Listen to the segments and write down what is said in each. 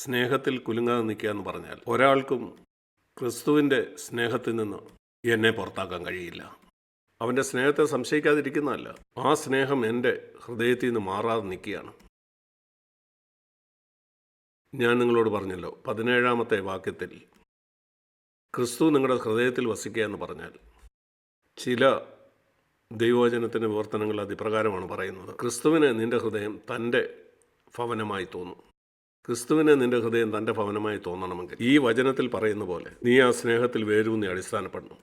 സ്നേഹത്തിൽ കുലുങ്ങാതെ നിൽക്കുക എന്ന് പറഞ്ഞാൽ ഒരാൾക്കും ക്രിസ്തുവിൻ്റെ സ്നേഹത്തിൽ നിന്ന് എന്നെ പുറത്താക്കാൻ കഴിയില്ല. അവൻ്റെ സ്നേഹത്തെ സംശയിക്കാതിരിക്കുന്നതല്ല, ആ സ്നേഹം എൻ്റെ ഹൃദയത്തിൽ നിന്ന് മാറാതെ നിൽക്കുകയാണ്. ഞാൻ നിങ്ങളോട് പറഞ്ഞല്ലോ, 17-ാമത്തെ വാക്യത്തിൽ ക്രിസ്തു നിങ്ങളുടെ ഹൃദയത്തിൽ വസിക്കുക എന്ന് പറഞ്ഞാൽ ചില ദൈവവചനത്തിൻ്റെ വിവർത്തനങ്ങൾ അതിപ്രകാരമാണ് പറയുന്നത്. ക്രിസ്തുവിന് നിൻ്റെ ഹൃദയം തൻ്റെ ഭവനമായി തോന്നും. ക്രിസ്തുവിനെ നിൻ്റെ ഹൃദയം തൻ്റെ ഭവനമായി തോന്നണമെങ്കിൽ ഈ വചനത്തിൽ പറയുന്ന പോലെ നീ ആ സ്നേഹത്തിൽ വേരൂന്നി അടിസ്ഥാനപ്പെടണം.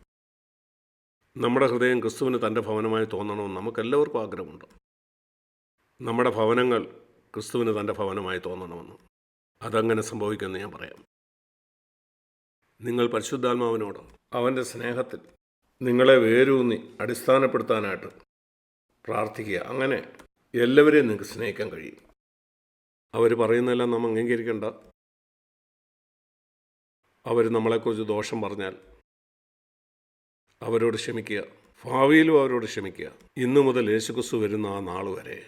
നമ്മുടെ ഹൃദയം ക്രിസ്തുവിന് തൻ്റെ ഭവനമായി തോന്നണമെന്ന് നമുക്കെല്ലാവർക്കും ആഗ്രഹമുണ്ട്. നമ്മുടെ ഭവനങ്ങൾ ക്രിസ്തുവിന് തൻ്റെ ഭവനമായി തോന്നണമെന്ന്. അതങ്ങനെ സംഭവിക്കുമെന്ന് ഞാൻ പറയാം. നിങ്ങൾ പരിശുദ്ധാത്മാവിനോട് അവൻ്റെ സ്നേഹത്തിൽ നിങ്ങളെ വേരൂന്നി അടിസ്ഥാനപ്പെടുത്താനായിട്ട് പ്രാർത്ഥിക്കുക. അങ്ങനെ എല്ലാവരെയും നിങ്ങൾക്ക് സ്നേഹിക്കാൻ കഴിയും. അവർ പറയുന്നതെല്ലാം നാം അംഗീകരിക്കേണ്ട. അവർ നമ്മളെക്കുറിച്ച് ദോഷം പറഞ്ഞാൽ അവരോട് ക്ഷമിക്കുക. ഭാവിയിലും അവരോട് ക്ഷമിക്കുക. ഇന്നു മുതൽ യേശുക്രിസ്തു വരുന്ന ആ നാൾ വരെ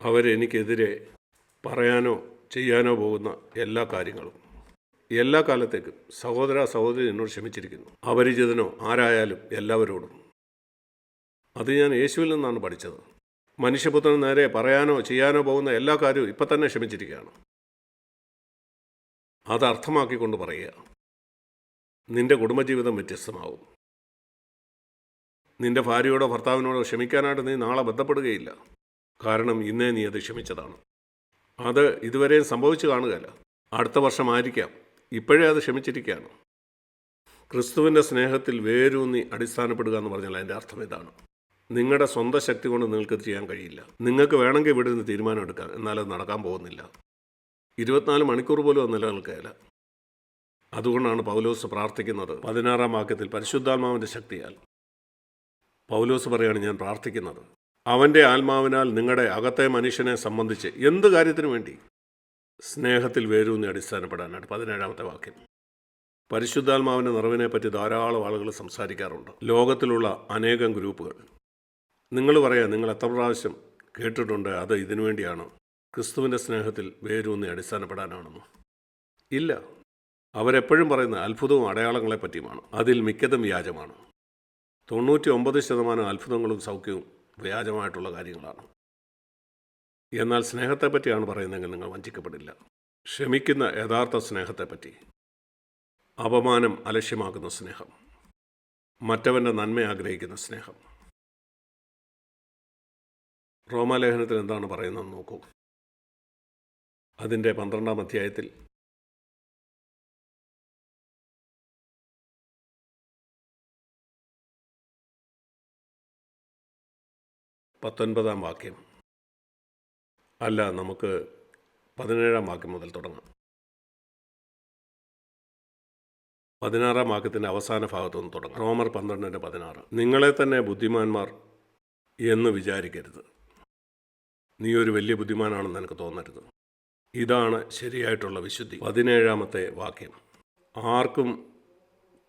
അവരെനിക്കെതിരെ പറയാനോ ചെയ്യാനോ പോകുന്ന എല്ലാ കാര്യങ്ങളും എല്ലാ കാലത്തേക്കും സഹോദരി എന്നോട് ക്ഷമിച്ചിരിക്കുന്നു. അപരിചിതനോ ആരായാലും എല്ലാവരോടും. അത് ഞാൻ യേശുവിൽ നിന്നാണ് പഠിച്ചത്. മനുഷ്യപുത്രന് നേരെ പറയാനോ ചെയ്യാനോ പോകുന്ന എല്ലാ കാര്യവും ഇപ്പം തന്നെ ക്ഷമിച്ചിരിക്കുകയാണ്. അത് അർത്ഥമാക്കിക്കൊണ്ട് പറയുക. നിൻ്റെ കുടുംബജീവിതം വ്യത്യസ്തമാവും. നിൻ്റെ ഭാര്യയോടോ ഭർത്താവിനോടോ ക്ഷമിക്കാനായിട്ട് നീ നാളെ ബന്ധപ്പെടുകയില്ല. കാരണം ഇന്നേ നീ അത് ക്ഷമിച്ചതാണ്. അത് ഇതുവരെയും സംഭവിച്ചു കാണുകയല്ല. അടുത്ത വർഷമായിരിക്കാം. ഇപ്പോഴേ അത് ക്ഷമിച്ചിരിക്കുകയാണ്. ക്രിസ്തുവിൻ്റെ സ്നേഹത്തിൽ വേരൂന്നി അടിസ്ഥാനപ്പെടുക എന്ന് പറഞ്ഞാൽ അതിൻ്റെ അർത്ഥം ഇതാണ്. നിങ്ങളുടെ സ്വന്തം ശക്തി കൊണ്ട് നിങ്ങൾക്ക് ചെയ്യാൻ കഴിയില്ല. നിങ്ങൾക്ക് വേണമെങ്കിൽ ഇവിടെ നിന്ന് തീരുമാനം എടുക്കാം, എന്നാലത് നടക്കാൻ പോകുന്നില്ല. 24 മണിക്കൂർ പോലും അത് നിലനിൽക്കുകയില്ല. അതുകൊണ്ടാണ് പൗലോസ് പ്രാർത്ഥിക്കുന്നത് 16-ാം വാക്യത്തിൽ പരിശുദ്ധാത്മാവിൻ്റെ ശക്തിയാൽ. പൗലോസ് പറയാണ്, ഞാൻ പ്രാർത്ഥിക്കുന്നത് അവൻ്റെ ആത്മാവിനാൽ നിങ്ങളുടെ അകത്തെ മനുഷ്യനെ സംബന്ധിച്ച് എന്ത് കാര്യത്തിനു വേണ്ടി സ്നേഹത്തിൽ വേരൂന്നി അടിസ്ഥാനപ്പെടാനായിട്ട്. 17-ാമത്തെ വാക്യം. പരിശുദ്ധാത്മാവിൻ്റെ നിറവിനെപ്പറ്റി ധാരാളം ആളുകൾ സംസാരിക്കാറുണ്ട്. ലോകത്തിലുള്ള അനേകം ഗ്രൂപ്പുകൾ. നിങ്ങൾ പറയാം, നിങ്ങൾ എത്ര പ്രാവശ്യം കേട്ടിട്ടുണ്ട് അത് ഇതിനു വേണ്ടിയാണ്, ക്രിസ്തുവിൻ്റെ സ്നേഹത്തിൽ വേരൂന്നി അടിസ്ഥാനപ്പെടാനാണെന്ന്. ഇല്ല, അവരെപ്പോഴും പറയുന്ന അത്ഭുതവും അടയാളങ്ങളെ പറ്റിയുമാണ്. അതിൽ മിക്കതും വ്യാജമാണ്. 99% അത്ഭുതങ്ങളും സൗഖ്യവും വ്യാജമായിട്ടുള്ള കാര്യങ്ങളാണ്. എന്നാൽ സ്നേഹത്തെപ്പറ്റിയാണ് പറയുന്നതെങ്കിൽ നിങ്ങൾ വഞ്ചിക്കപ്പെടില്ല. ക്ഷമിക്കുന്ന യഥാർത്ഥ സ്നേഹത്തെപ്പറ്റി, അപമാനം അലക്ഷ്യമാക്കുന്ന സ്നേഹം, മറ്റവൻ്റെ നന്മ ആഗ്രഹിക്കുന്ന സ്നേഹം. റോമാലേഖനത്തിൽ എന്താണ് പറയുന്നതെന്ന് നോക്കൂ. അതിൻ്റെ 12-ാം അധ്യായത്തിൽ 19-ാം വാക്യം അല്ല, നമുക്ക് 17-ാം വാക്യം മുതൽ തുടങ്ങാം. 16-ാം വാക്യത്തിൻ്റെ അവസാന ഭാഗത്തുനിന്ന് തുടങ്ങാം. റോമർ 12:16. നിങ്ങളെ തന്നെ ബുദ്ധിമാന്മാർ എന്ന് വിചാരിക്കരുത്. നീ ഒരു വലിയ ബുദ്ധിമാനാണെന്ന് എനിക്ക് തോന്നരുത്. ഇതാണ് ശരിയായിട്ടുള്ള വിശുദ്ധി. 17-ാമത്തെ വാക്യം. ആർക്കും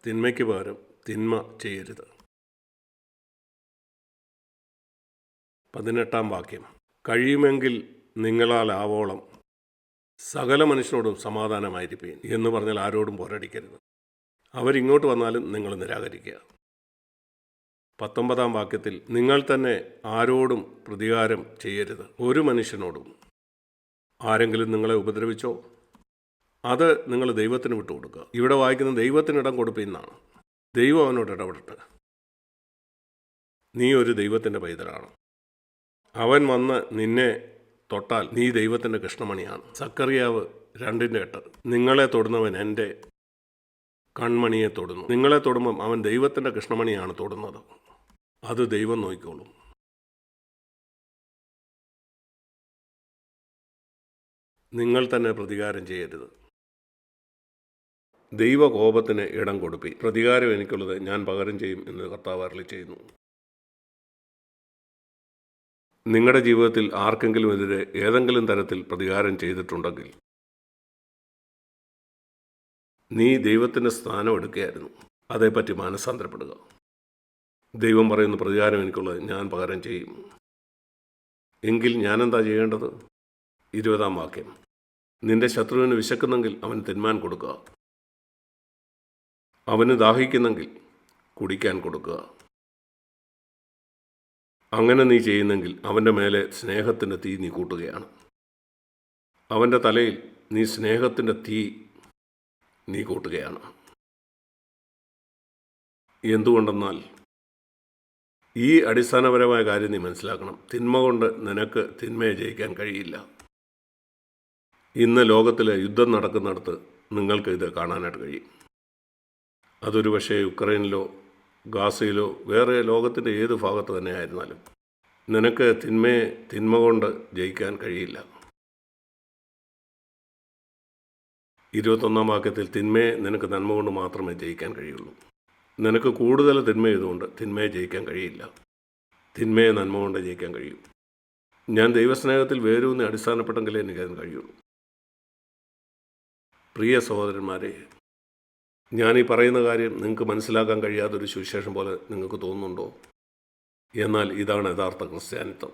തിന്മയ്ക്ക് പകരം തിന്മ ചെയ്യരുത്. 18-ാം വാക്യം. കഴിയുമെങ്കിൽ നിങ്ങളാൽ ആവോളം സകല മനുഷ്യരോടും സമാധാനമായിരിക്കും എന്ന് പറഞ്ഞാൽ ആരോടും പോരടിക്കരുത്. അവരിങ്ങോട്ട് വന്നാലും നിങ്ങൾ നിരാകരിക്കുക. 19-ാം വാക്യത്തിൽ നിങ്ങൾ തന്നെ ആരോടും പ്രതികാരം ചെയ്യരുത്. ഒരു മനുഷ്യനോടും. ആരെങ്കിലും നിങ്ങളെ ഉപദ്രവിച്ചോ അത് നിങ്ങൾ ദൈവത്തിന് വിട്ടുകൊടുക്കുക. ഇവിടെ വായിക്കുന്ന ദൈവത്തിനിടം കൊടുപ്പിന്നാണ്. ദൈവം അവനോട് ഇടപെടട്ടെ. നീ ഒരു ദൈവത്തിൻ്റെ പൈതലാണ്. അവൻ വന്ന് നിന്നെ തൊട്ടാൽ നീ ദൈവത്തിൻ്റെ കൃഷ്ണമണിയാണ്. സക്കറിയാവ് 2:8. നിങ്ങളെ തൊടുന്നവൻ എൻ്റെ കൺമണിയെ തൊടുന്നു. നിങ്ങളെ തൊടുമ്പം അവൻ ദൈവത്തിൻ്റെ കൃഷ്ണമണിയാണ് തൊടുന്നത്. അത് ദൈവം നോക്കിക്കോളും. നിങ്ങൾ തന്നെ പ്രതികാരം ചെയ്യരുത്. ദൈവകോപത്തിന് ഇടം കൊടുപ്പി. പ്രതികാരം എനിക്കുള്ളത്, ഞാൻ പകരം ചെയ്യും എന്ന് കർത്താവ് അരുളി ചെയ്യുന്നു. നിങ്ങളുടെ ജീവിതത്തിൽ ആർക്കെങ്കിലും എതിരെ ഏതെങ്കിലും തരത്തിൽ പ്രതികാരം ചെയ്തിട്ടുണ്ടെങ്കിൽ നീ ദൈവത്തിൻ്റെ സ്ഥാനം എടുക്കുകയായിരുന്നു. അതേപ്പറ്റി മാനസാന്തരപ്പെടുക. ദൈവം പറയുന്ന പ്രതികാരം എനിക്കുള്ളത്, ഞാൻ പകരം ചെയ്യും. എങ്കിൽ ഞാനെന്താ ചെയ്യേണ്ടത്? 20-ാം വാക്യം. നിന്റെ ശത്രുവിന് വിശക്കുന്നെങ്കിൽ അവന് തിന്മാൻ കൊടുക്കുക. അവന് ദാഹിക്കുന്നെങ്കിൽ കുടിക്കാൻ കൊടുക്കുക. അങ്ങനെ നീ ചെയ്യുന്നെങ്കിൽ അവൻ്റെ മേലെ സ്നേഹത്തിൻ്റെ തീ നീ കൂട്ടുകയാണ്. അവൻ്റെ തലയിൽ നീ സ്നേഹത്തിൻ്റെ തീ നീ കൂട്ടുകയാണ്. എന്തുകൊണ്ടെന്നാൽ ഈ അടിസ്ഥാനപരമായ കാര്യം നീ മനസ്സിലാക്കണം. തിന്മ കൊണ്ട് നിനക്ക് തിന്മയെ ജയിക്കാൻ കഴിയില്ല. ഇന്ന് ലോകത്തിൽ യുദ്ധം നടക്കുന്നിടത്ത് നിങ്ങൾക്ക് ഇത് കാണാനായിട്ട് കഴിയും. അതൊരു പക്ഷേ യുക്രൈനിലോ ഗാസയിലോ വേറെ ലോകത്തിൻ്റെ ഏത് ഭാഗത്ത് തന്നെ ആയിരുന്നാലും നിനക്ക് തിന്മ കൊണ്ട് ജയിക്കാൻ കഴിയില്ല. 21 വാക്യത്തിൽ തിന്മയെ നിനക്ക് നന്മ കൊണ്ട് മാത്രമേ ജയിക്കാൻ കഴിയുള്ളൂ. നിനക്ക് കൂടുതൽ തിന്മ ചെയ്തുകൊണ്ട് തിന്മയെ ജയിക്കാൻ കഴിയില്ല. തിന്മയെ നന്മ കൊണ്ട് ജയിക്കാൻ കഴിയും. ഞാൻ ദൈവസ്നേഹത്തിൽ വേരൂന്നി അടിസ്ഥാനപ്പെട്ടെങ്കിലേ എനിക്കതിന് കഴിയുള്ളൂ. പ്രിയ സഹോദരന്മാരെ, ഞാനീ പറയുന്ന കാര്യം നിങ്ങൾക്ക് മനസ്സിലാക്കാൻ കഴിയാത്തൊരു സുവിശേഷം പോലെ നിങ്ങൾക്ക് തോന്നുന്നുണ്ടോ? എന്നാൽ ഇതാണ് യഥാർത്ഥ ക്രിസ്ത്യാനിത്വം.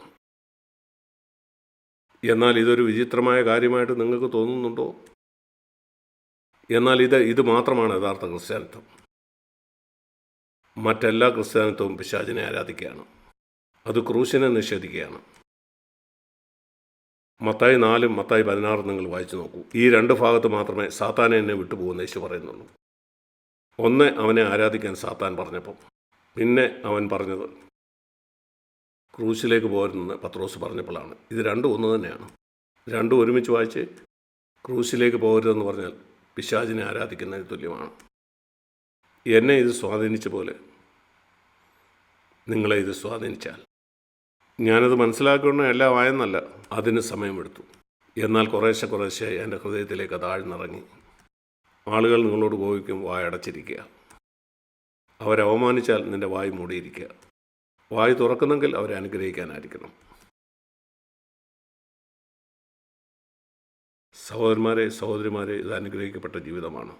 എന്നാൽ ഇതൊരു വിചിത്രമായ കാര്യമായിട്ട് നിങ്ങൾക്ക് തോന്നുന്നുണ്ടോ? എന്നാൽ ഇത് മാത്രമാണ് യഥാർത്ഥ ക്രിസ്ത്യാനിത്വം. മറ്റെല്ലാ ക്രിസ്ത്യാനിത്വവും പിശാചിനെ ആരാധിക്കുകയാണ്. അത് ക്രൂശിനെ നിഷേധിക്കുകയാണ്. മത്തായി 4 മത്തായി 16 നിങ്ങൾ വായിച്ചു നോക്കൂ. ഈ 2 ഭാഗത്ത് മാത്രമേ സാത്താനെ എന്നെ വിട്ടുപോകുന്ന യേശു പറയുന്നുള്ളൂ. ഒന്ന്, അവനെ ആരാധിക്കാൻ സാത്താൻ പറഞ്ഞപ്പം. പിന്നെ അവൻ പറഞ്ഞത് ക്രൂശിലേക്ക് പോരുന്നെന്ന് പത്രോസ് പറഞ്ഞപ്പോഴാണ്. ഇത് രണ്ടും ഒന്ന് തന്നെയാണ്. രണ്ടും ഒരുമിച്ച് വായിച്ച് ക്രൂശിലേക്ക് പോകരുതെന്ന് പറഞ്ഞാൽ പിശാചിനെ ആരാധിക്കുന്നതിന് തുല്യമാണ്. എന്നെ ഇത് സ്വാധീനിച്ച പോലെ നിങ്ങളെ ഇത് സ്വാധീനിച്ചാൽ, ഞാനത് മനസ്സിലാക്കുന്ന എല്ലാം ആയെന്നല്ല, അതിന് സമയമെടുത്തു. എന്നാൽ കുറേശ്ശെ എൻ്റെ ഹൃദയത്തിലേക്ക് അത് ആഴ്ന്നിറങ്ങി. ആളുകൾ നിങ്ങളോട് കോപിക്കും, വായടച്ചിരിക്കുക. അവരെ അവമാനിച്ചാൽ നിൻ്റെ വായ് മൂടിയിരിക്കുക. വായ് തുറക്കുന്നെങ്കിൽ അവരെ അനുഗ്രഹിക്കാനായിരിക്കണം. സഹോദരന്മാരെ, സഹോദരിമാരെ, ഇത് അനുഗ്രഹിക്കപ്പെട്ട ജീവിതമാണ്.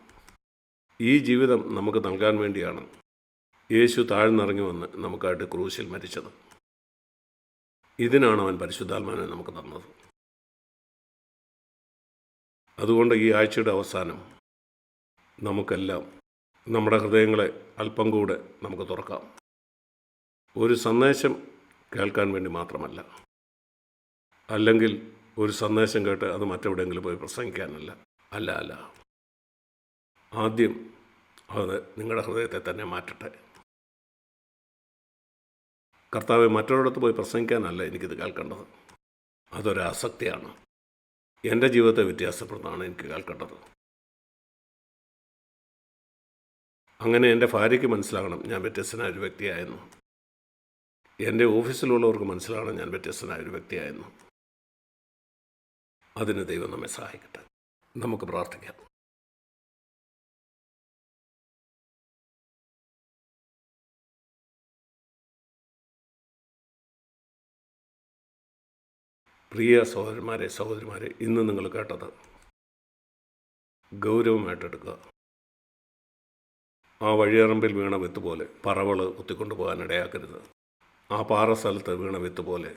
ഈ ജീവിതം നമുക്ക് നൽകാൻ വേണ്ടിയാണ് യേശു താഴ്ന്നിറങ്ങി വന്ന് നമുക്കായിട്ട് ക്രൂശിൽ മരിച്ചത്. ഇതിനാണ് അവൻ പരിശുദ്ധാത്മാവിനെ നമുക്ക് തന്നത്. അതുകൊണ്ട് ഈ ആഴ്ചയുടെ അവസാനം നമുക്കെല്ലാം നമ്മുടെ ഹൃദയങ്ങളെ അല്പം കൂടെ നമുക്ക് തുറക്കാം. ഒരു സന്ദേശം കേൾക്കാൻ വേണ്ടി മാത്രമല്ല, അല്ലെങ്കിൽ ഒരു സന്ദേശം കേട്ട് അത് മറ്റെവിടെയെങ്കിലും പോയി പ്രസംഗിക്കാനല്ല. അല്ല, ആദ്യം അത് നിങ്ങളുടെ ഹൃദയത്തെ തന്നെ മാറ്റട്ടെ. കർത്താവെ, മറ്റൊരിടത്ത് പോയി പ്രസംഗിക്കാനല്ല എനിക്കിത് കേൾക്കേണ്ടത്. അതൊരാസക്തിയാണ്. എൻ്റെ ജീവിതത്തെ വ്യത്യാസപ്പെടുന്നതാണ് എനിക്ക് കേൾക്കേണ്ടത്. അങ്ങനെ എൻ്റെ ഭാര്യയ്ക്ക് മനസ്സിലാകണം ഞാൻ വ്യത്യസ്തനായ ഒരു വ്യക്തിയായിരുന്നു. എൻ്റെ ഓഫീസിലുള്ളവർക്ക് മനസ്സിലാകണം ഞാൻ വ്യത്യസ്തനായ ഒരു വ്യക്തിയായിരുന്നു. അതിന് ദൈവം നമ്മെ സഹായിക്കട്ടെ. നമുക്ക് പ്രാർത്ഥിക്കാം. പ്രിയ സഹോദരന്മാരെ, സഹോദരിമാരെ, ഇന്ന് നിങ്ങൾ കേട്ടത് ഗൗരവമായിട്ടെടുക്കുക. ആ വഴിയറമ്പിൽ വീണ വിത്ത് പോലെ പറവൾ കുത്തിക്കൊണ്ടു പോകാൻ ഇടയാക്കരുത്. ആ പാറ സ്ഥലത്ത് വീണ വിത്ത് പോലെ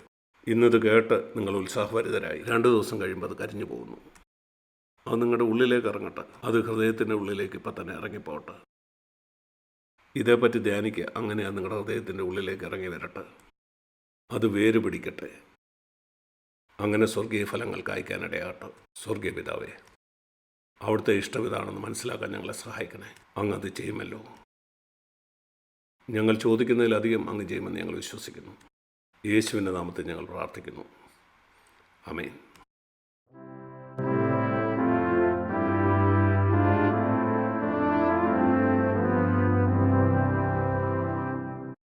ഇന്നത് കേട്ട് നിങ്ങൾ ഉത്സാഹഭരിതരായി 2 ദിവസം കഴിയുമ്പോൾ അത് കരിഞ്ഞു പോകുന്നു. അത് നിങ്ങളുടെ ഉള്ളിലേക്ക് ഇറങ്ങട്ടെ. അത് ഹൃദയത്തിൻ്റെ ഉള്ളിലേക്ക് ഇപ്പം തന്നെ ഇറങ്ങിപ്പോട്ടെ. ഇതേപ്പറ്റി ധ്യാനിക്കുക. അങ്ങനെ അത് നിങ്ങളുടെ ഹൃദയത്തിൻ്റെ ഉള്ളിലേക്ക് ഇറങ്ങി വരട്ടെ. അത് വേര് പിടിക്കട്ടെ. അങ്ങനെ സ്വർഗീയ ഫലങ്ങൾ കായ്ക്കാനിടയാകട്ടെ. സ്വർഗീയ പിതാവേ, അവിടുത്തെ ഇഷ്ടം ഇതാണെന്ന് മനസ്സിലാക്കാൻ ഞങ്ങളെ സഹായിക്കണേ. അങ്ങ് അത് ചെയ്യുമല്ലോ. ഞങ്ങൾ ചോദിക്കുന്നതിലധികം അങ്ങ് ചെയ്യുമെന്ന് ഞങ്ങൾ വിശ്വസിക്കുന്നു. യേശുവിൻ്റെ നാമത്തിൽ ഞങ്ങൾ പ്രാർത്ഥിക്കുന്നു. ആമേൻ.